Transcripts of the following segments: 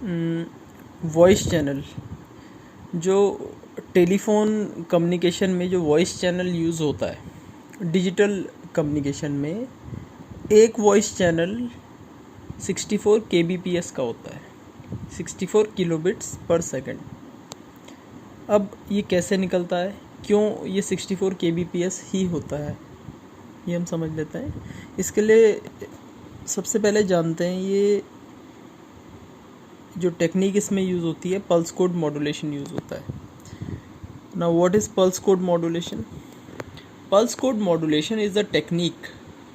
Voice channel, जो telephone communication में जो वॉइस चैनल यूज़ होता है डिजिटल कम्युनिकेशन में, एक वॉइस चैनल 64 kbps का होता है, 64 किलोबिट्स पर सेकंड। अब ये कैसे निकलता है, क्यों ये 64 kbps ही होता है, ये हम समझ लेते हैं। इसके लिए सबसे पहले जानते हैं ये जो टेक्निक इसमें यूज़ होती है, पल्स कोड मॉड्यूलेशन यूज़ होता है। Now what is pulse code modulation? Pulse code modulation is the technique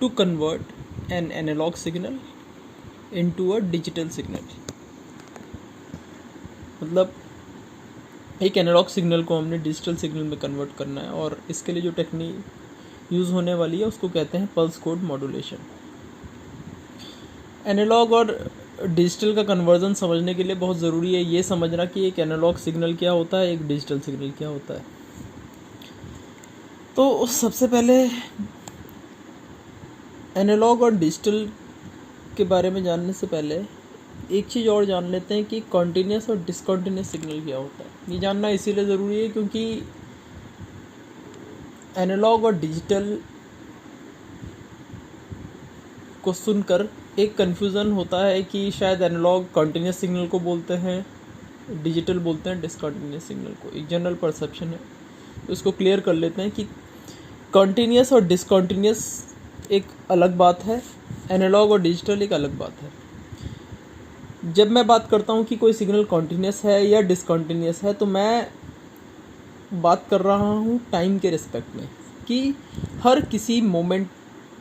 to convert an analogue signal into a digital signal. मतलब एक एनालॉग सिग्नल को हमने डिजिटल सिग्नल में कन्वर्ट करना है, और इसके लिए जो टेक्निक यूज़ होने वाली है उसको कहते हैं पल्स कोड मॉड्यूलेशन। एनालॉग और डिजिटल का कन्वर्जन समझने के लिए बहुत ज़रूरी है ये समझना कि एक एनालॉग सिग्नल क्या होता है, एक डिजिटल सिग्नल क्या होता है। तो सबसे पहले एनालॉग और डिजिटल के बारे में जानने से पहले एक चीज़ और जान लेते हैं कि कॉन्टीन्यूस और डिसकॉन्टीन्यूस सिग्नल क्या होता है। ये जानना इसीलिए ज़रूरी है क्योंकि एनालॉग और डिजिटल को सुनकर एक कन्फ्यूज़न होता है कि शायद एनालॉग कॉन्टीन्यूस सिग्नल को बोलते हैं, डिजिटल बोलते हैं डिसकॉन्टीन्यूस सिग्नल को। एक जनरल परसेप्शन है, तो इसको क्लियर कर लेते हैं कि कॉन्टीन्यूस और डिसकॉन्टीन्यूस एक अलग बात है, एनालॉग और डिजिटल एक अलग बात है। जब मैं बात करता हूँ कि कोई सिग्नल कॉन्टीन्यूस है या डिसकॉन्टीन्यूस है, तो मैं बात कर रहा हूँ टाइम के रिस्पेक्ट में, कि हर किसी मोमेंट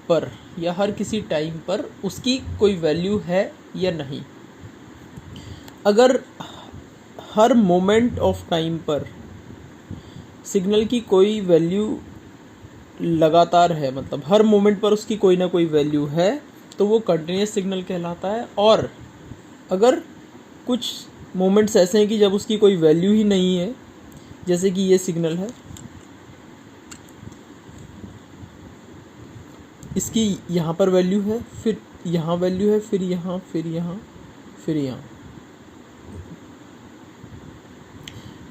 पर या हर किसी टाइम पर उसकी कोई वैल्यू है या नहीं। अगर हर मोमेंट ऑफ टाइम पर सिग्नल की कोई वैल्यू लगातार है, मतलब हर मोमेंट पर उसकी कोई ना कोई वैल्यू है, तो वो कंटिन्यूस सिग्नल कहलाता है। और अगर कुछ मोमेंट्स ऐसे हैं कि जब उसकी कोई वैल्यू ही नहीं है, जैसे कि ये सिग्नल है, इसकी यहाँ पर वैल्यू है, फिर यहाँ वैल्यू है, फिर यहाँ, फिर यहाँ, फिर यहाँ,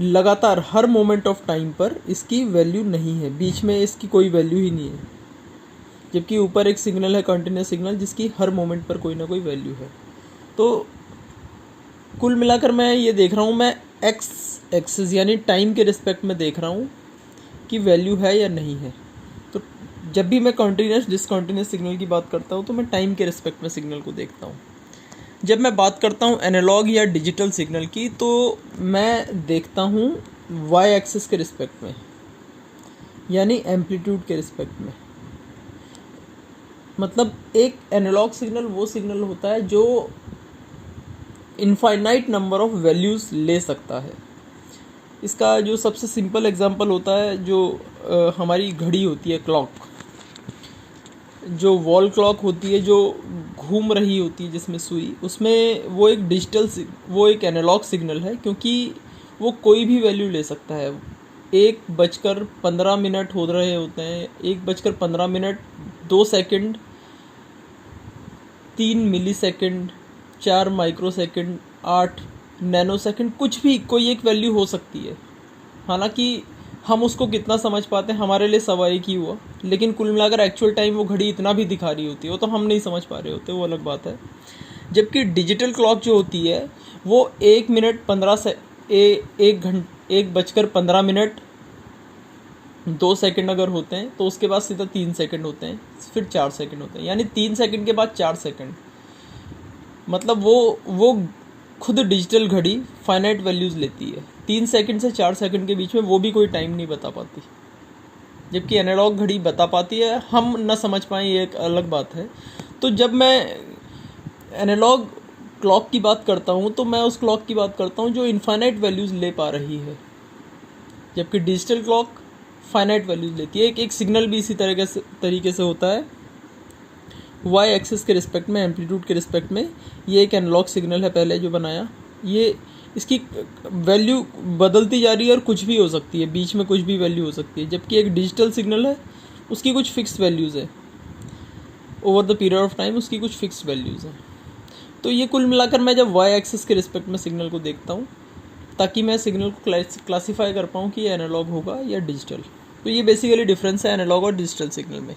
लगातार हर मोमेंट ऑफ टाइम पर इसकी वैल्यू नहीं है, बीच में इसकी कोई वैल्यू ही नहीं है। जबकि ऊपर एक सिग्नल है कंटिन्यूस सिग्नल, जिसकी हर मोमेंट पर कोई ना कोई वैल्यू है। तो कुल मिलाकर मैं ये देख रहा हूँ, मैं एक्स एक्सिस यानी टाइम के रिस्पेक्ट में देख रहा हूँ कि वैल्यू है या नहीं है। तो जब भी मैं कंटिन्यूस डिसकंटिन्यूस सिग्नल की बात करता हूँ तो मैं टाइम के रिस्पेक्ट में सिग्नल को देखता हूँ। जब मैं बात करता हूँ एनालॉग या डिजिटल सिग्नल की, तो मैं देखता हूँ वाई एक्सिस के रिस्पेक्ट में, यानी एम्पलीट्यूड के रिस्पेक्ट में। मतलब एक एनालॉग सिग्नल वो सिग्नल होता है जो इनफाइनाइट नंबर ऑफ वैल्यूज़ ले सकता है। इसका जो सबसे सिंपल एग्जांपल होता है, जो हमारी घड़ी होती है, क्लॉक, जो वॉल क्लॉक होती है, जो घूम रही होती है जिसमें सुई, उसमें वो एक एनालॉग सिग्नल है, क्योंकि वो कोई भी वैल्यू ले सकता है। 1:15 हो रहे होते हैं, 1:15, 2 सेकंड, 3 मिलीसेकंड, 4 माइक्रोसेकंड, 8 नैनोसेकंड, कुछ भी कोई एक वैल्यू हो सकती है। हालांकि हम उसको कितना समझ पाते हैं हमारे लिए सवाल एक ही हुआ, लेकिन कुल मिलाकर एक्चुअल टाइम वो घड़ी इतना भी दिखा रही होती है, वो तो हम नहीं समझ पा रहे होते, वो अलग बात है। जबकि डिजिटल क्लॉक जो होती है वो 1:15 2 सेकंड अगर होते हैं तो उसके बाद सीधा 3 सेकंड होते हैं, फिर 4 सेकंड होते हैं, यानी 3 सेकंड के बाद 4 सेकंड। मतलब वो खुद डिजिटल घड़ी फाइनाइट वैल्यूज़ लेती है। 3 सेकंड से 4 सेकंड के बीच में वो भी कोई टाइम नहीं बता पाती, जबकि एनालॉग घड़ी बता पाती है। हम न समझ पाएँ ये एक अलग बात है। तो जब मैं एनालॉग क्लॉक की बात करता हूँ तो मैं उस क्लॉक की बात करता हूँ जो इनफाइनाइट वैल्यूज़ ले पा रही है, जबकि डिजिटल क्लॉक फाइनाइट वैल्यूज़ लेती है। एक सिग्नल भी इसी तरीके से होता है, वाई एक्सिस के रिस्पेक्ट में, एम्पलीट्यूड के रिस्पेक्ट में। ये एक एनालॉग सिग्नल है पहले जो बनाया, ये इसकी वैल्यू बदलती जा रही है और कुछ भी हो सकती है, बीच में कुछ भी वैल्यू हो सकती है। जबकि एक डिजिटल सिग्नल है, उसकी कुछ फिक्स वैल्यूज़ है, over the period of time उसकी कुछ फिक्स वैल्यूज़ हैं। तो ये कुल मिलाकर मैं जब वाई एक्सिस के रिस्पेक्ट में सिग्नल को देखता हूँ ताकि मैं सिग्नल को क्लासीफाई कर पाऊँ कि ये एनालॉग होगा या डिजिटल। तो ये बेसिकली डिफरेंस है एनालॉग और डिजिटल सिग्नल में।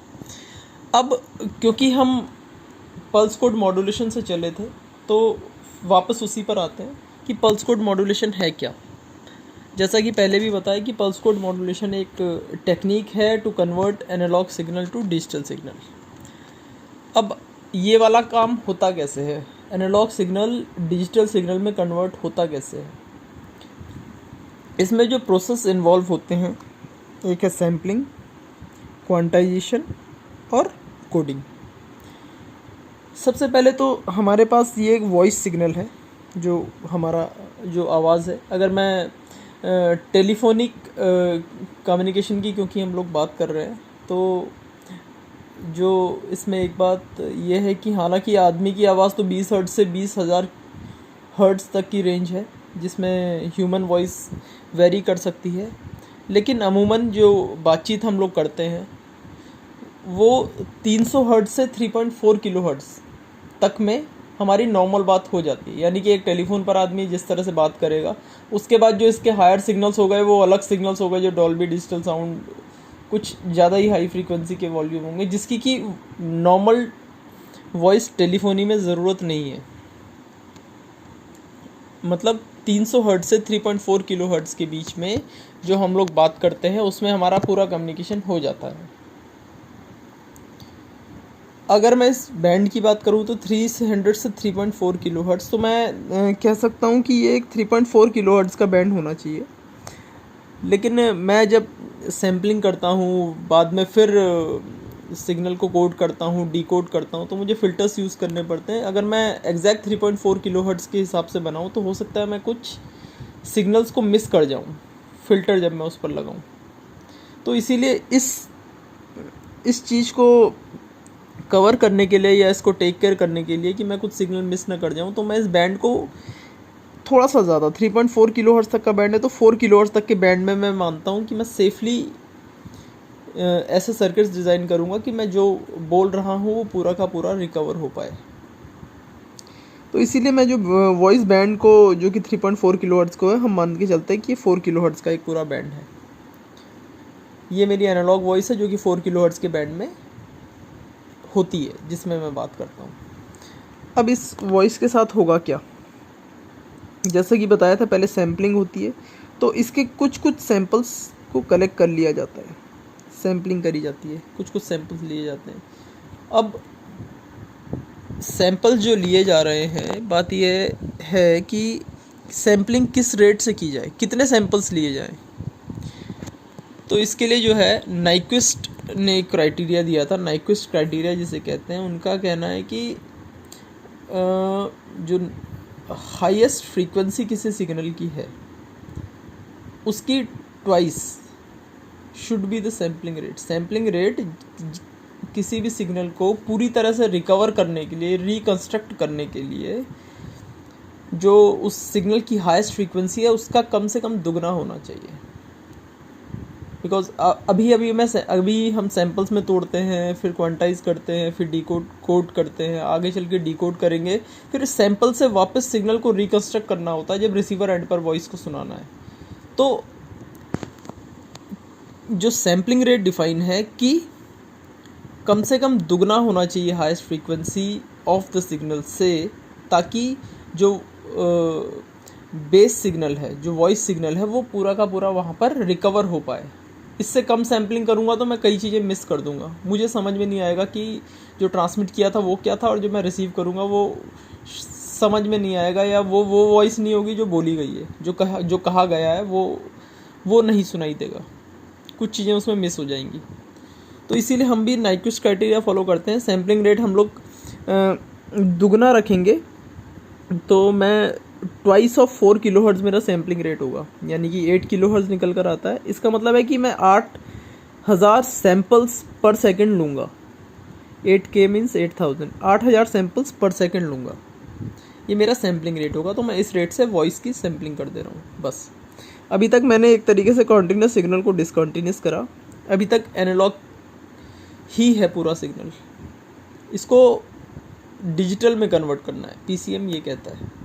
अब क्योंकि हम पल्स कोड मॉड्यूलेशन से चले थे तो वापस उसी पर आते हैं कि पल्स कोड मॉड्यूलेशन है क्या। जैसा कि पहले भी बताया कि पल्स कोड मॉड्यूलेशन एक टेक्निक है to convert analogue signal to digital signal. अब ये वाला काम होता कैसे है, एनालॉग सिग्नल डिजिटल सिग्नल में कन्वर्ट होता कैसे है। इसमें जो प्रोसेस इन्वॉल्व होते हैं एक है सैम्पलिंग, क्वांटाइजेशन और कोडिंग। सबसे पहले तो हमारे पास ये एक वॉइस सिग्नल है, जो हमारा जो आवाज़ है। अगर मैं टेलीफोनिक कम्युनिकेशन की क्योंकि हम लोग बात कर रहे हैं तो जो इसमें एक बात ये है कि हालांकि आदमी की आवाज़ तो 20 हर्ट्ज़ से 20,000 हर्ट्ज़ तक की रेंज है जिसमें ह्यूमन वॉइस वेरी कर सकती है, लेकिन अमूमन जो बातचीत हम लोग करते हैं वो 300 हर्ट्ज़ से 3.4 किलो हर्ट्ज़ तक में हमारी नॉर्मल बात हो जाती है। यानी कि एक टेलीफोन पर आदमी जिस तरह से बात करेगा, उसके बाद जो इसके हायर सिग्नल्स हो गए वो अलग सिग्नल्स हो गए, जो डॉल्बी डिजिटल साउंड कुछ ज़्यादा ही हाई फ्रीक्वेंसी के वॉल्यूम होंगे जिसकी कि नॉर्मल वॉइस टेलीफोनी में ज़रूरत नहीं है। मतलब 300 हर्ट्ज़ से 3.4 किलो हर्ट्ज़ के बीच में जो हम लोग बात करते हैं उसमें हमारा पूरा कम्युनिकेशन हो जाता है। अगर मैं इस बैंड की बात करूँ तो 300 से 3.4 किलो हर्ट्ज़, तो मैं कह सकता हूँ कि ये एक 3.4 किलो हर्ट्ज़ का बैंड होना चाहिए। लेकिन मैं जब सैम्पलिंग करता हूँ, बाद में फिर सिग्नल को कोड करता हूँ, डीकोड करता हूँ, तो मुझे फ़िल्टर्स यूज़ करने पड़ते हैं। अगर मैं एग्जैक्ट 3.4 किलो हर्ट्ज़ के हिसाब से बनाऊँ तो हो सकता है मैं कुछ सिग्नल्स को मिस कर जाऊँ फ़िल्टर जब मैं उस पर लगाऊँ। तो इसीलिए इस चीज़ को कवर करने के लिए या इसको टेक केयर करने के लिए कि मैं कुछ सिग्नल मिस ना कर जाऊँ, तो मैं इस बैंड को थोड़ा सा ज़्यादा 3.4 किलो हर्ट्ज़ तक का बैंड है तो 4 किलो हर्ट्ज़ तक के बैंड में मैं मानता हूँ कि मैं सेफली ऐसे सर्किट्स डिज़ाइन करूँगा कि मैं जो बोल रहा हूँ वो पूरा का पूरा रिकवर हो पाए। तो इसीलिए मैं जो वॉइस बैंड को जो कि 3.4 किलो हर्ट्ज़ को है, हम मान के चलते हैं कि 4 किलो हर्ट्ज़ का एक पूरा बैंड है। ये मेरी एनालॉग वॉइस है जो कि 4 किलो हर्ट्ज़ के बैंड में होती है जिसमें मैं बात करता हूँ। अब इस वॉइस के साथ होगा क्या, जैसे कि बताया था पहले सैम्पलिंग होती है, तो इसके कुछ सैम्पल्स को कलेक्ट कर लिया जाता है, सैम्पलिंग करी जाती है, कुछ सैम्पल्स लिए जाते हैं। अब सैम्पल जो लिए जा रहे हैं, बात यह है कि सैम्पलिंग किस रेट से की जाए, कितने सैम्पल्स लिए जाएं। तो इसके लिए जो है नाइक्विस्ट ने एक क्राइटेरिया दिया था, नाइक्विस्ट क्राइटेरिया जिसे कहते हैं। उनका कहना है कि जो हाईएस्ट फ्रीक्वेंसी किसी सिग्नल की है उसकी twice should be the sampling rate. Sampling rate किसी भी सिग्नल को पूरी तरह से रिकवर करने के लिए, रिकंस्ट्रक्ट करने के लिए, जो उस सिग्नल की हाईएस्ट फ्रीक्वेंसी है उसका कम से कम दुगना होना चाहिए। बिकॉज अभी हम सैम्पल्स में तोड़ते हैं, फिर क्वांटाइज करते हैं, फिर कोड करते हैं, आगे चल के डिकोड करेंगे, फिर सैम्पल से वापस सिग्नल को रिकंस्ट्रक्ट करना होता है जब रिसीवर एंड पर वॉइस को सुनाना है। तो जो सैम्पलिंग रेट डिफाइन है कि कम से कम दुगना होना चाहिए highest frequency of the signal से, ताकि जो बेस सिग्नल है, जो वॉइस सिग्नल है, वो पूरा का पूरा वहाँ पर रिकवर हो पाए। इससे कम सैम्पलिंग करूँगा तो मैं कई चीज़ें मिस कर दूँगा, मुझे समझ में नहीं आएगा कि जो ट्रांसमिट किया था वो क्या था और जो मैं रिसीव करूँगा वो समझ में नहीं आएगा, या वो वॉइस नहीं होगी जो बोली गई है, जो कहा गया है वो नहीं सुनाई देगा, कुछ चीज़ें उसमें मिस हो जाएंगी। तो इसीलिए हम भी नाइक्विस्ट क्राइटेरिया फॉलो करते हैं। सैम्पलिंग रेट हम लोग दुगना रखेंगे तो मैं ट्वाइस ऑफ 4 किलो हर्ट्ज़ मेरा सैम्पलिंग रेट होगा, यानी कि 8 किलो हर्ट्ज़ निकल कर आता है। इसका मतलब है कि मैं 8000 सैम्पल्स पर सेकंड लूँगा। 8K मीन्स 8000, 8000 सैम्पल्स पर सेकंड लूँगा, ये मेरा सैम्पलिंग रेट होगा। तो मैं इस रेट से वॉइस की सैम्पलिंग कर दे रहा हूँ बस। अभी तक मैंने एक तरीके से कॉन्टिन्यूस सिग्नल को डिसकॉन्टिन्यूस करा, अभी तक एनालॉग ही है पूरा सिग्नल। इसको डिजिटल में कन्वर्ट करना है, पीसीएम ये कहता है।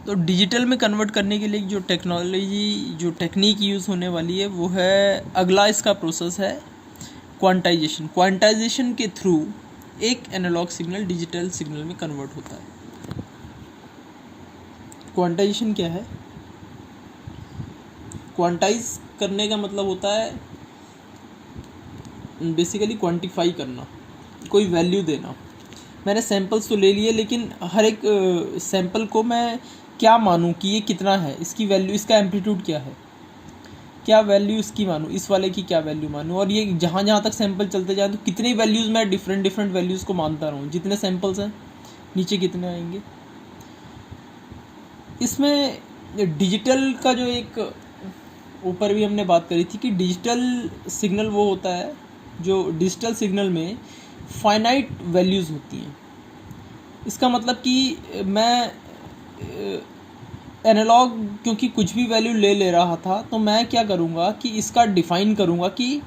तो डिजिटल में कन्वर्ट करने के लिए जो टेक्नोलॉजी, जो टेक्निक यूज़ होने वाली है वो है, अगला इसका प्रोसेस है क्वांटाइजेशन। क्वांटाइजेशन के थ्रू एक एनालॉग सिग्नल डिजिटल सिग्नल में कन्वर्ट होता है। क्वांटाइजेशन क्या है? क्वांटाइज करने का मतलब होता है बेसिकली क्वांटिफाई करना, कोई वैल्यू देना। मैंने सैंपल्स तो ले लिए, लेकिन हर एक सैंपल को मैं क्या मानूं कि ये कितना है, इसकी वैल्यू, इसका एम्पलीट्यूड क्या है, क्या वैल्यू इसकी मानूं, इस वाले की क्या वैल्यू मानूं, और ये जहाँ जहाँ तक सैंपल चलते जाएँ तो कितनी वैल्यूज़ मैं डिफरेंट वैल्यूज़ को मानता रहूँ। जितने सैंपल्स हैं नीचे कितने आएंगे। इसमें डिजिटल का जो एक ऊपर भी हमने बात करी थी कि डिजिटल सिग्नल वो होता है जो डिजिटल सिग्नल में फाइनाइट वैल्यूज़ होती हैं। इसका मतलब कि मैं एनालॉग क्योंकि कुछ भी वैल्यू ले रहा था, तो मैं क्या करूँगा कि इसका डिफ़ाइन करूँगा कि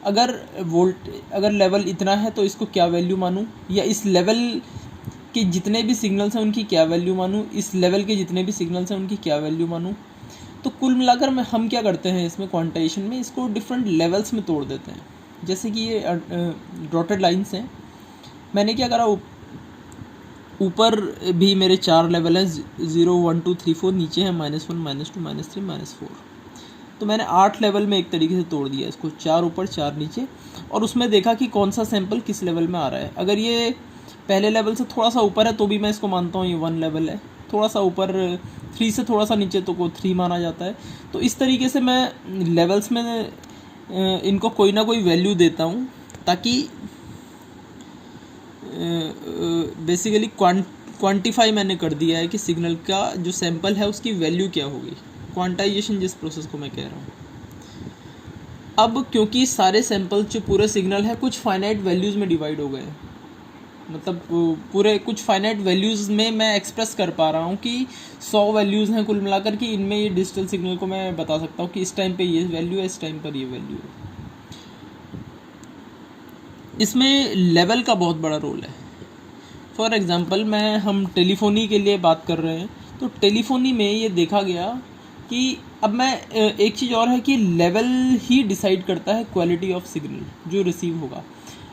अगर लेवल इतना है तो इसको क्या वैल्यू मानूँ, या इस लेवल के जितने भी सिग्नल्स हैं उनकी क्या वैल्यू मानूँ, इस लेवल के जितने भी सिग्नल्स हैं उनकी क्या वैल्यू मानूँ। तो कुल मिलाकर हम क्या करते हैं इसमें क्वांटाइजेशन में, इसको डिफरेंट लेवल्स में तोड़ देते हैं। जैसे कि ये डॉटेड लाइन्स हैं, मैंने क्या करा, ऊपर भी मेरे 4 लेवल हैं, 0 1 2 3 4, नीचे है -1 -2 -3 -4। तो मैंने 8 लेवल में एक तरीके से तोड़ दिया इसको, 4 ऊपर 4 नीचे, और उसमें देखा कि कौन सा सैंपल किस लेवल में आ रहा है। अगर ये पहले लेवल से थोड़ा सा ऊपर है तो भी मैं इसको मानता हूँ ये 1 लेवल है, थोड़ा सा ऊपर 3 से थोड़ा सा नीचे तो को 3 माना जाता है। तो इस तरीके से मैं लेवल्स में इनको कोई ना कोई वैल्यू देता हूँ, ताकि बेसिकली क्वांटिफाई मैंने कर दिया है कि सिग्नल का जो सैंपल है उसकी वैल्यू क्या होगी। क्वांटाइजेशन जिस प्रोसेस को मैं कह रहा हूँ। अब क्योंकि सारे सैंपल जो पूरे सिग्नल है कुछ फाइनाइट वैल्यूज़ में डिवाइड हो गए हैं, मतलब पूरे कुछ फाइनाइट वैल्यूज़ में मैं एक्सप्रेस कर पा रहा हूँ कि 100 वैल्यूज़ हैं कुल मिलाकर, कि इनमें ये डिजिटल सिग्नल को मैं बता सकता हूँ कि इस टाइम पे ये वैल्यू है, इस टाइम पर ये वैल्यू है। इसमें लेवल का बहुत बड़ा रोल है। फॉर एग्ज़ाम्पल हम टेलीफोनी के लिए बात कर रहे हैं, तो टेलीफोनी में ये देखा गया कि अब मैं एक चीज़ और है कि लेवल ही डिसाइड करता है क्वालिटी ऑफ सिग्नल जो रिसीव होगा।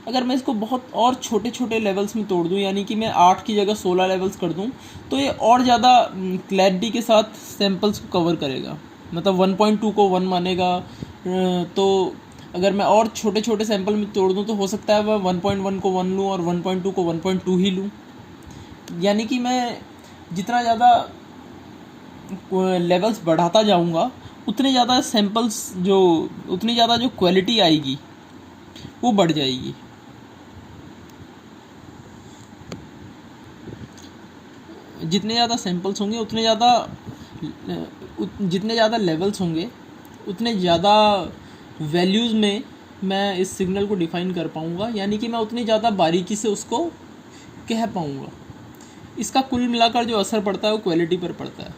अगर मैं इसको बहुत और छोटे छोटे लेवल्स में तोड़ दूं, यानी कि मैं 8 की जगह 16 लेवल्स कर दूं, तो ये और ज़्यादा क्लैरिटी के साथ सैंपल्स को कवर करेगा। मतलब 1.2 को 1 मानेगा, तो अगर मैं और छोटे छोटे सैंपल में तोड़ दूं तो हो सकता है मैं 1.1 को 1 लूँ और 1.2 को 1.2 ही लूँ। यानी कि मैं जितना ज़्यादा लेवल्स बढ़ाता जाऊंगा उतने ज़्यादा सैंपल्स उतनी ज़्यादा जो क्वालिटी आएगी वो बढ़ जाएगी। जितने ज़्यादा सैंपल्स होंगे जितने ज़्यादा लेवल्स होंगे उतने ज़्यादा वैल्यूज़ में मैं इस सिग्नल को डिफ़ाइन कर पाऊँगा, यानी कि मैं उतनी ज़्यादा बारीकी से उसको कह पाऊँगा। इसका कुल मिलाकर जो असर पड़ता है वो क्वालिटी पर पड़ता है।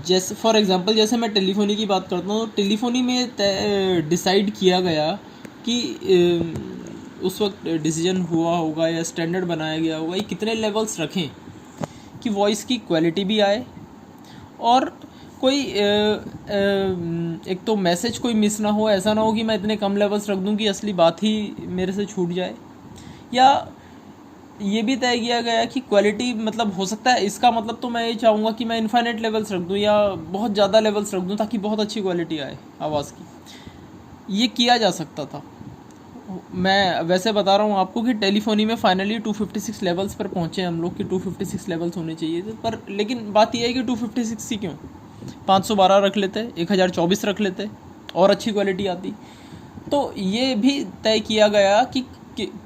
जैसे फॉर एग्ज़ाम्पल जैसे मैं टेलीफोनी की बात करता हूँ, तो टेलीफोनी में डिसाइड किया गया कि उस वक्त डिसीजन हुआ होगा या स्टैंडर्ड बनाया गया होगा कि कितने लेवल्स रखें कि वॉइस की क्वालिटी भी आए और कोई एक तो मैसेज कोई मिस ना हो। ऐसा ना हो कि मैं इतने कम लेवल्स रख दूं कि असली बात ही मेरे से छूट जाए। या ये भी तय किया गया कि क्वालिटी मतलब हो सकता है, इसका मतलब तो मैं ये चाहूँगा कि मैं इनफाइनाइट लेवल्स रख दूं या बहुत ज़्यादा लेवल्स रख दूं ताकि बहुत अच्छी क्वालिटी आए आवाज़ की। ये किया जा सकता था। मैं वैसे बता रहा हूँ आपको कि टेलीफोनी में फाइनली 256 लेवल्स पर पहुँचे हम लोग कि 256 लेवल्स होने चाहिए थे, पर लेकिन बात यह है कि 256 ही क्यों, 512 रख लेते, 1024 रख लेते और अच्छी क्वालिटी आती। तो ये भी तय किया गया कि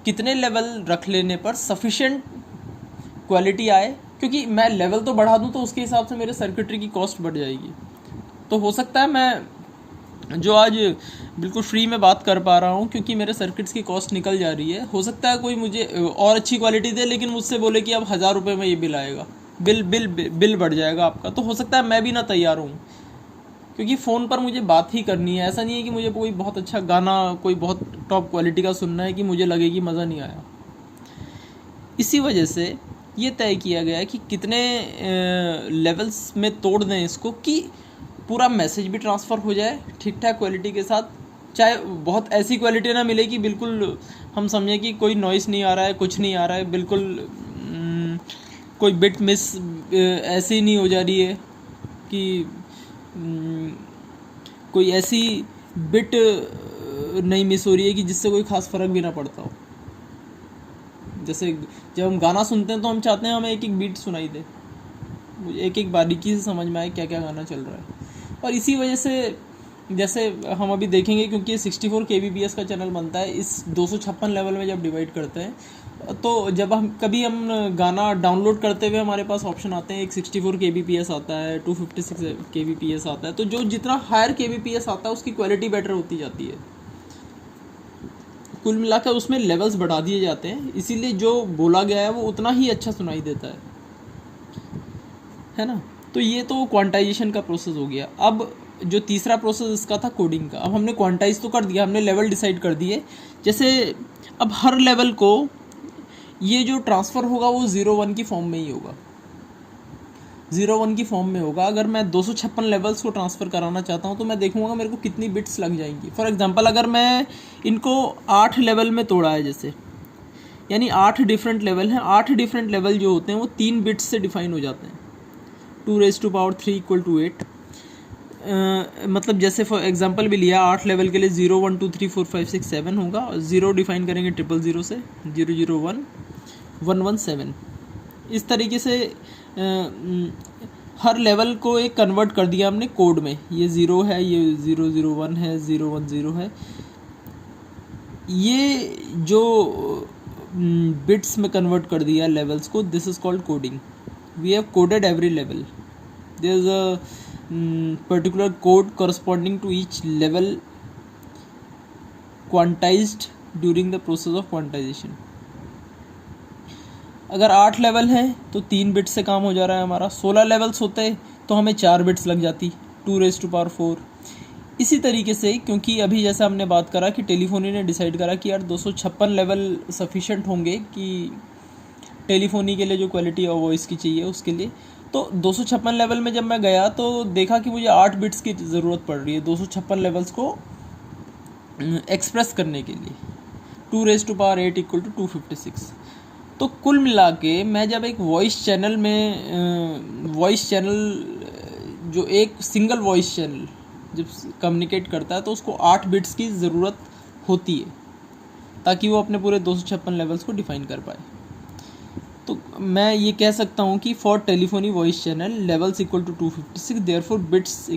कितने लेवल रख लेने पर सफिशेंट क्वालिटी आए, क्योंकि मैं लेवल तो बढ़ा दूँ तो उसके हिसाब से मेरे सर्किटरी की कॉस्ट बढ़ जाएगी। तो हो सकता है मैं जो आज बिल्कुल फ्री में बात कर पा रहा हूँ क्योंकि मेरे सर्किट्स की कॉस्ट निकल जा रही है, हो सकता है कोई मुझे और अच्छी क्वालिटी दे लेकिन मुझसे बोले कि अब 1000 रुपये में ये बिल आएगा, बिल बढ़ जाएगा आपका। तो हो सकता है मैं भी ना तैयार हूँ क्योंकि फ़ोन पर मुझे बात ही करनी है। ऐसा नहीं है कि मुझे कोई बहुत अच्छा गाना, कोई बहुत टॉप क्वालिटी का सुनना है कि मुझे लगे कि मज़ा नहीं आया। इसी वजह से ये तय किया गया है कि कितने लेवल्स में तोड़ दें इसको कि पूरा मैसेज भी ट्रांसफ़र हो जाए ठीक ठाक क्वालिटी के साथ, चाहे बहुत ऐसी क्वालिटी ना मिले कि बिल्कुल हम समझें कि कोई नॉइस नहीं आ रहा है, कुछ नहीं आ रहा है, बिल्कुल कोई बिट मिस ऐसी नहीं हो जा रही है कि कोई ऐसी बिट नहीं मिस हो रही है कि जिससे कोई ख़ास फ़र्क भी ना पड़ता हो। जैसे जब हम गाना सुनते हैं तो हम चाहते हैं हमें एक एक बीट सुनाई दे, एक एक बारीकी से समझ में आए क्या क्या गाना चल रहा है। और इसी वजह से जैसे हम अभी देखेंगे, क्योंकि ये 64 kbps का चैनल बनता है, इस 256 लेवल में जब डिवाइड करते हैं तो जब हम गाना डाउनलोड करते हुए हमारे पास ऑप्शन आते हैं, एक 64 kbps आता है, 256 kbps आता है, तो जो जितना हायर kbps आता है उसकी क्वालिटी बेटर होती जाती है। कुल मिलाकर उसमें लेवल्स बढ़ा दिए जाते हैं, इसीलिए जो बोला गया है वो उतना ही अच्छा सुनाई देता है ना। तो ये तो क्वांटाइजेशन का प्रोसेस हो गया। अब जो तीसरा प्रोसेस इसका था कोडिंग का। अब हमने क्वांटाइज तो कर दिया, हमने लेवल डिसाइड कर दिए। जैसे अब हर लेवल को ये जो ट्रांसफ़र होगा वो 0-1 की फॉर्म में ही होगा, 0-1 की फॉर्म में होगा। अगर मैं 256 लेवल्स को ट्रांसफ़र कराना चाहता हूँ तो मैं देखूँगा मेरे को कितनी बिट्स लग जाएंगी। फॉर एग्जांपल अगर मैं इनको 8 लेवल में तोड़ा है, जैसे यानी 8 डिफरेंट लेवल हैं, 8 डिफरेंट लेवल जो होते हैं वो 3 बिट्स से डिफाइन हो जाते हैं। 2⁻³ = 8। मतलब जैसे फॉर एग्जांपल भी लिया, 8 लेवल के लिए 0 1 2 3 4 5 6 7 होगा, और 0 डिफाइन करेंगे 000 से, 001 117। इस तरीके से हर लेवल को एक कन्वर्ट कर दिया हमने कोड में। ये 0 है, ये 001 है, 010 है। ये जो बिट्स में कन्वर्ट कर दिया लेवल्स को, this is called coding. We have coded every level. There is a particular code corresponding to each level quantized during the process of quantization। अगर 8 लेवल है तो 3 बिट्स से काम हो जा रहा है हमारा। 16 लेवल्स होते तो हमें 4 बिट्स लग जाती, 2⁻⁴। इसी तरीके से, क्योंकि अभी जैसा हमने बात करा कि टेलीफोनी ने डिसाइड करा कि यार 256 लेवल सफिशेंट होंगे कि टेलीफोनी के लिए जो क्वालिटी और वॉइस की चाहिए उसके लिए। तो 256 लेवल में जब मैं गया तो देखा कि मुझे 8 बिट्स की ज़रूरत पड़ रही है 256 लेवल्स को एक्सप्रेस करने के लिए। 2⁸ = 256। तो कुल मिला के मैं जब एक वॉइस चैनल जो एक सिंगल वॉइस चैनल जब कम्युनिकेट करता है तो उसको 8 बिट्स की ज़रूरत होती है ताकि वो अपने पूरे 256 लेवल्स को डिफाइन कर पाए। तो मैं ये कह सकता हूँ कि for telephony voice channel levels = 256, therefore bits =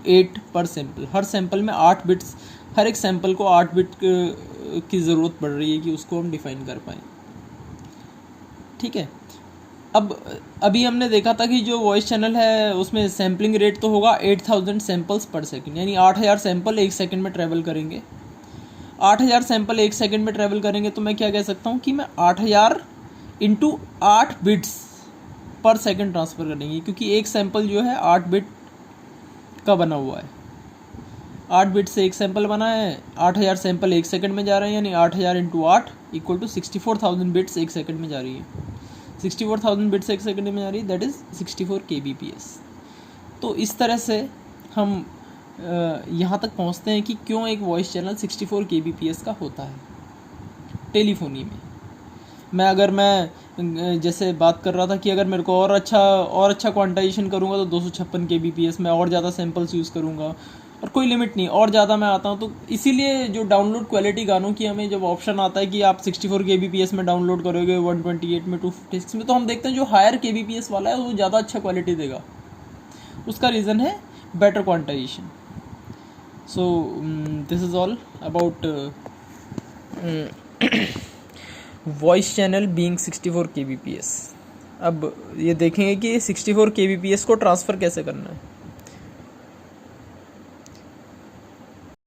8 पर सैम्पल। हर सैम्पल में 8 बिट्स, हर एक सैम्पल को 8 बिट की ज़रूरत पड़ रही है कि उसको हम डिफ़ाइन कर पाएँ। ठीक है। अब अभी हमने देखा था कि जो वॉइस चैनल है उसमें सैम्पलिंग रेट तो होगा 8000 सैम्पल्स पर सेकंड, यानी 8000 सैम्पल 1 सेकंड में ट्रैवल करेंगे। 8000 सैम्पल 1 सेकंड में ट्रैवल करेंगे तो मैं क्या कह सकता हूँ कि मैं 8000 × 8 बिट्स पर सेकंड ट्रांसफ़र करेंगे, क्योंकि एक सैम्पल जो है 8 बिट का बना हुआ है। 8 बिट से एक सैम्पल बना है, 8000 सैम्पल 1 सेकंड में जा रहे हैं, यानी 8000 × 8 = 64000 बिट्स 1 सेकंड में जा रही है। 64000 बिट्स 1 सेकंड में जा रही है, दैट इज़ 64 kbps। तो इस तरह से हम यहाँ तक पहुँचते हैं कि क्यों एक वॉइस चैनल 64 kbps का होता है टेलीफोनी में। मैं जैसे बात कर रहा था कि अगर मेरे को और अच्छा क्वांटाइजेशन करूँगा तो 256 kbps में और ज़्यादा सैम्पल्स यूज़ करूँगा, और कोई लिमिट नहीं, और ज़्यादा मैं आता हूँ। तो इसीलिए जो डाउनलोड क्वालिटी गानों की हमें जब ऑप्शन आता है कि आप 64 kbps में डाउनलोड करोगे, 128 में, 256 में, तो हम देखते हैं जो हायर kbps वाला है वो ज़्यादा अच्छा क्वालिटी देगा। उसका रीज़न है better quantization. So this is all about voice channel being 64 kbps। अब ये देखेंगे कि 64 kbps को ट्रांसफ़र कैसे करना है।